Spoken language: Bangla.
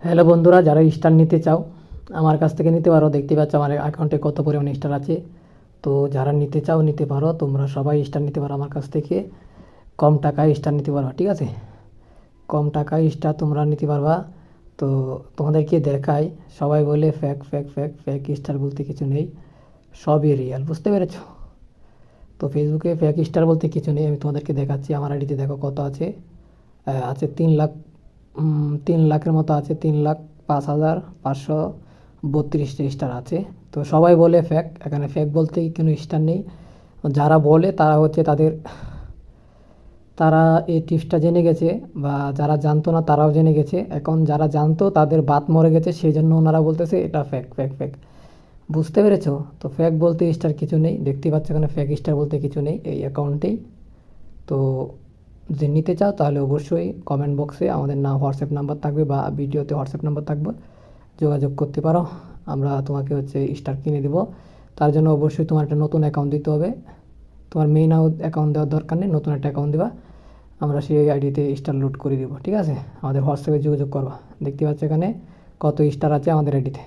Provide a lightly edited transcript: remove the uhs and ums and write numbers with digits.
হ্যালো বন্ধুরা, যারা স্টার নিতে চাও আমার কাছ থেকে নিতে পারো। দেখতে পাচ্ছ আমার অ্যাকাউন্টে কত পরিমাণে স্টার আছে। তো যারা নিতে চাও নিতে পারো, তোমরা সবাই স্টার নিতে পারো আমার কাছ থেকে। কম টাকায় স্টার নিতে পারবা, ঠিক আছে? কম টাকায় স্টার তোমরা নিতে পারবা। তো তোমাদেরকে দেখাই, সবাই বলে ফ্যাক ফ্যাক ফ্যাক ফ্যাক, স্টার বলতে কিছু নেই, সবই রিয়াল, বুঝতে পেরেছো? তো ফেসবুকে ফ্যাক স্টার বলতে কিছু নেই। আমি তোমাদেরকে দেখাচ্ছি, আমার আইডিতে দেখো কত আছে। আছে 3 লাখ, 3 লাখের মতো আছে। 3,05,532টা স্টার আছে। তো সবাই বলে ফ্যাক, এখানে ফ্যাক বলতে কোনো স্টার নেই। যারা বলে তারা হচ্ছে তারা এই টিপসটা জেনে গেছে, বা যারা জানতো না তারাও জেনে গেছে। এখন যারা জানতো তাদের বাত মরে গেছে, সেই জন্য ওনারা বলতেছে এটা ফ্যাক ফ্যাক ফ্যাক, বুঝতে পেরেছো? তো ফ্যাক বলতে স্টার কিছু নেই, দেখতে পাচ্ছ এখানে ফ্যাক স্টার বলতে কিছু নেই এই অ্যাকাউন্টেই। তো যদি নিতে চাও তাহলে অবশ্যই কমেন্ট বক্সে আমাদের হোয়াটসঅ্যাপ নাম্বার থাকবে, বা ভিডিওতে হোয়াটসঅ্যাপ নাম্বার থাকবে, যোগাযোগ করতে পারো। আমরা তোমাকে হচ্ছে স্টার কিনে দেবো। তার জন্য অবশ্যই তোমার একটা নতুন অ্যাকাউন্ট দিতে হবে। তোমার মেইন অ্যাকাউন্ট দেওয়ার দরকার নেই, নতুন একটা অ্যাকাউন্ট দেবা, আমরা সেই আইডিতে স্টার লোড করে দেবো, ঠিক আছে? আমাদের হোয়াটসঅ্যাপে যোগাযোগ করবা। দেখতে পাচ্ছ এখানে কত স্টার আছে আমাদের আইডিতে।